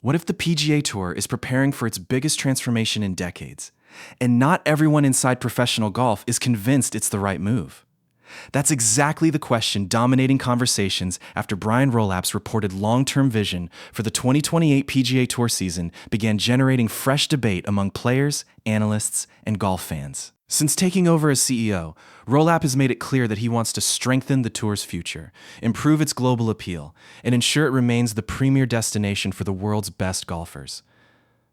What if the PGA Tour is preparing for its biggest transformation in decades, and not everyone inside professional golf is convinced it's the right move? That's exactly the question dominating conversations after Brian Rolapp's reported long-term vision for the 2028 PGA Tour season began generating fresh debate among players, analysts, and golf fans. Since taking over as CEO, Rolapp has made it clear that he wants to strengthen the tour's future, improve its global appeal, and ensure it remains the premier destination for the world's best golfers.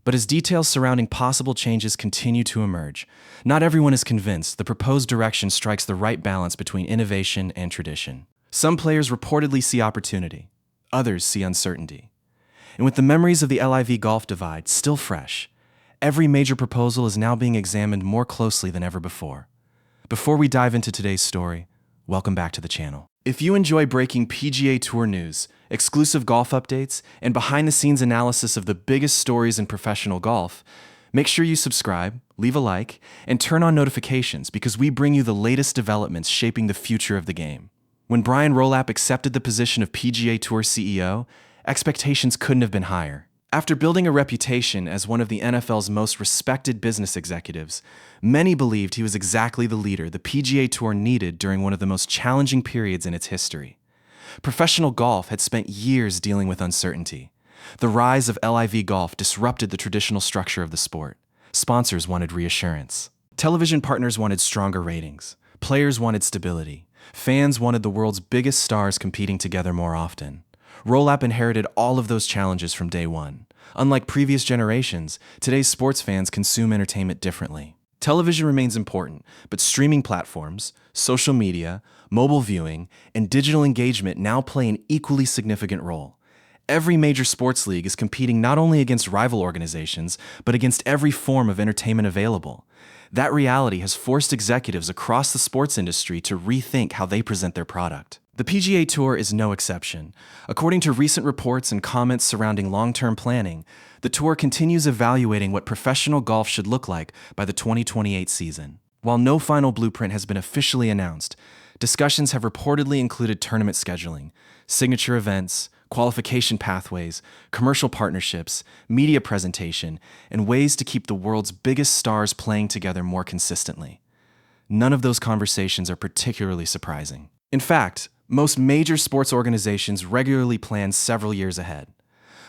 But as details surrounding possible changes continue to emerge, not everyone is convinced the proposed direction strikes the right balance between innovation and tradition. Some players reportedly see opportunity, others see uncertainty. And with the memories of the LIV golf divide still fresh, every major proposal is now being examined more closely than ever before. Before we dive into today's story, welcome back to the channel. If you enjoy breaking PGA Tour news, exclusive golf updates, and behind-the-scenes analysis of the biggest stories in professional golf, make sure you subscribe, leave a like, and turn on notifications because we bring you the latest developments shaping the future of the game. When Brian Rolapp accepted the position of PGA Tour CEO, expectations couldn't have been higher. After building a reputation as one of the NFL's most respected business executives, many believed he was exactly the leader the PGA Tour needed during one of the most challenging periods in its history. Professional golf had spent years dealing with uncertainty. The rise of LIV golf disrupted the traditional structure of the sport. Sponsors wanted reassurance. Television partners wanted stronger ratings. Players wanted stability. Fans wanted the world's biggest stars competing together more often. Rolapp inherited all of those challenges from day one. Unlike previous generations, today's sports fans consume entertainment differently. Television remains important, but streaming platforms, social media, mobile viewing, and digital engagement now play an equally significant role. Every major sports league is competing not only against rival organizations, but against every form of entertainment available. That reality has forced executives across the sports industry to rethink how they present their product. The PGA Tour is no exception. According to recent reports and comments surrounding long-term planning, the Tour continues evaluating what professional golf should look like by the 2028 season. While no final blueprint has been officially announced, discussions have reportedly included tournament scheduling, signature events, qualification pathways, commercial partnerships, media presentation, and ways to keep the world's biggest stars playing together more consistently. None of those conversations are particularly surprising. In fact, most major sports organizations regularly plan several years ahead.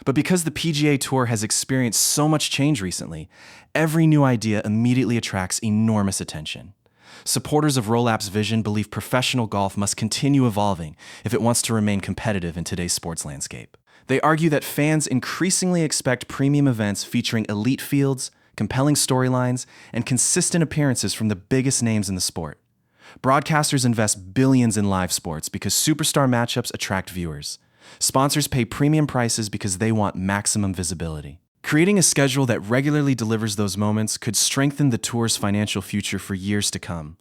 But because the PGA Tour has experienced so much change recently, every new idea immediately attracts enormous attention. Supporters of Rolapp's vision believe professional golf must continue evolving if it wants to remain competitive in today's sports landscape. They argue that fans increasingly expect premium events featuring elite fields, compelling storylines, and consistent appearances from the biggest names in the sport. Broadcasters invest billions in live sports because superstar matchups attract viewers. Sponsors pay premium prices because they want maximum visibility. Creating a schedule that regularly delivers those moments could strengthen the Tour's financial future for years to come.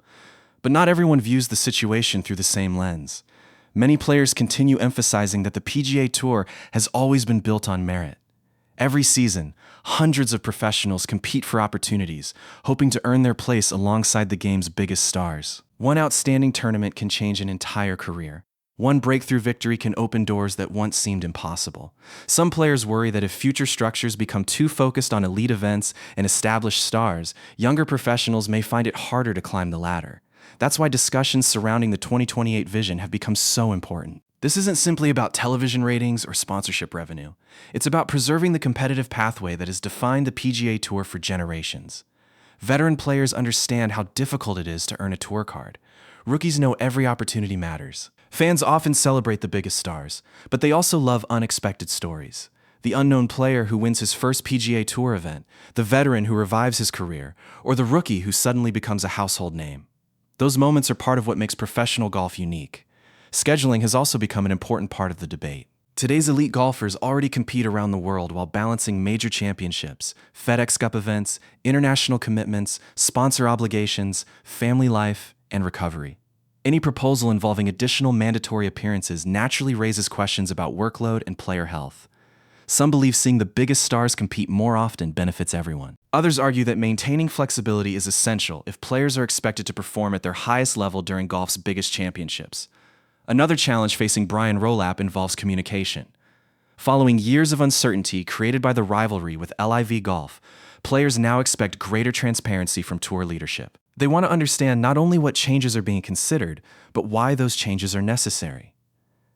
But not everyone views the situation through the same lens. Many players continue emphasizing that the PGA Tour has always been built on merit. Every season, hundreds of professionals compete for opportunities, hoping to earn their place alongside the game's biggest stars. One outstanding tournament can change an entire career. One breakthrough victory can open doors that once seemed impossible. Some players worry that if future structures become too focused on elite events and established stars, younger professionals may find it harder to climb the ladder. That's why discussions surrounding the 2028 vision have become so important. This isn't simply about television ratings or sponsorship revenue. It's about preserving the competitive pathway that has defined the PGA Tour for generations. Veteran players understand how difficult it is to earn a tour card. Rookies know every opportunity matters. Fans often celebrate the biggest stars, but they also love unexpected stories. The unknown player who wins his first PGA Tour event, the veteran who revives his career, or the rookie who suddenly becomes a household name. Those moments are part of what makes professional golf unique. Scheduling has also become an important part of the debate. Today's elite golfers already compete around the world while balancing major championships, FedEx Cup events, international commitments, sponsor obligations, family life, and recovery. Any proposal involving additional mandatory appearances naturally raises questions about workload and player health. Some believe seeing the biggest stars compete more often benefits everyone. Others argue that maintaining flexibility is essential if players are expected to perform at their highest level during golf's biggest championships. Another challenge facing Brian Rolapp involves communication. Following years of uncertainty created by the rivalry with LIV Golf, players now expect greater transparency from tour leadership. They want to understand not only what changes are being considered, but why those changes are necessary.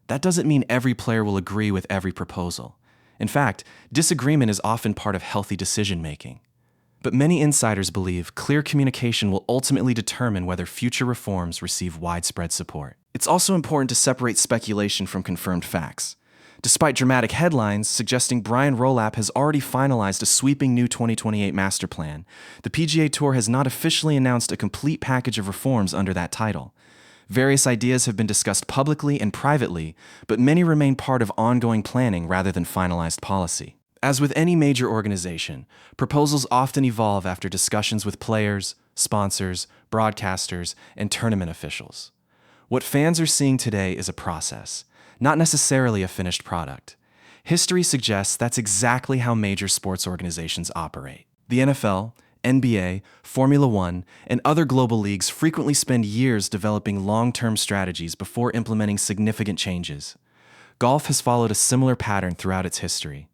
That doesn't mean every player will agree with every proposal. In fact, disagreement is often part of healthy decision-making. But many insiders believe clear communication will ultimately determine whether future reforms receive widespread support. It's also important to separate speculation from confirmed facts. Despite dramatic headlines suggesting Brian Rolapp has already finalized a sweeping new 2028 master plan, the PGA Tour has not officially announced a complete package of reforms under that title. Various ideas have been discussed publicly and privately, but many remain part of ongoing planning rather than finalized policy. As with any major organization, proposals often evolve after discussions with players, sponsors, broadcasters, and tournament officials. What fans are seeing today is a process, not necessarily a finished product. History suggests that's exactly how major sports organizations operate. The NFL, NBA, Formula One, and other global leagues frequently spend years developing long-term strategies before implementing significant changes. Golf has followed a similar pattern throughout its history.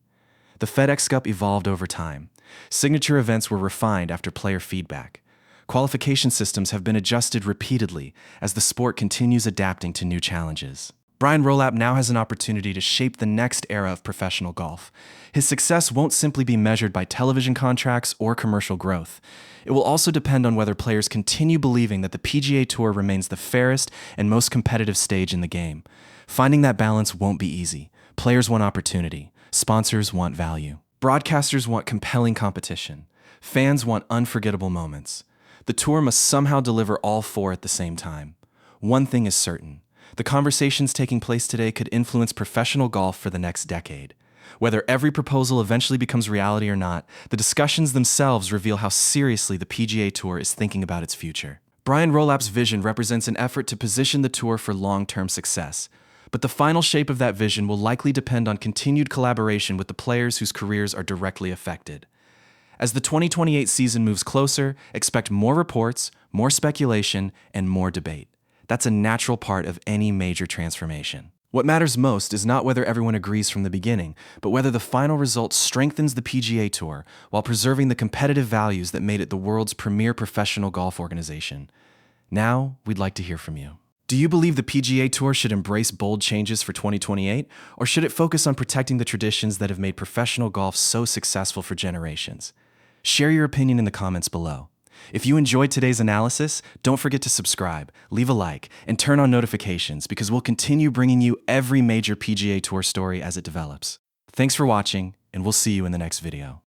The FedEx Cup evolved over time. Signature events were refined after player feedback. Qualification systems have been adjusted repeatedly as the sport continues adapting to new challenges. Brian Rolapp now has an opportunity to shape the next era of professional golf. His success won't simply be measured by television contracts or commercial growth. It will also depend on whether players continue believing that the PGA Tour remains the fairest and most competitive stage in the game. Finding that balance won't be easy. Players want opportunity. Sponsors want value. Broadcasters want compelling competition. Fans want unforgettable moments. The tour must somehow deliver all four at the same time. One thing is certain. The conversations taking place today could influence professional golf for the next decade. Whether every proposal eventually becomes reality or not, the discussions themselves reveal how seriously the PGA Tour is thinking about its future. Brian Rolapp's vision represents an effort to position the tour for long-term success. But the final shape of that vision will likely depend on continued collaboration with the players whose careers are directly affected. As the 2028 season moves closer, expect more reports, more speculation, and more debate. That's a natural part of any major transformation. What matters most is not whether everyone agrees from the beginning, but whether the final result strengthens the PGA Tour while preserving the competitive values that made it the world's premier professional golf organization. Now, we'd like to hear from you. Do you believe the PGA Tour should embrace bold changes for 2028, or should it focus on protecting the traditions that have made professional golf so successful for generations? Share your opinion in the comments below. If you enjoyed today's analysis, don't forget to subscribe, leave a like, and turn on notifications because we'll continue bringing you every major PGA Tour story as it develops. Thanks for watching, and we'll see you in the next video.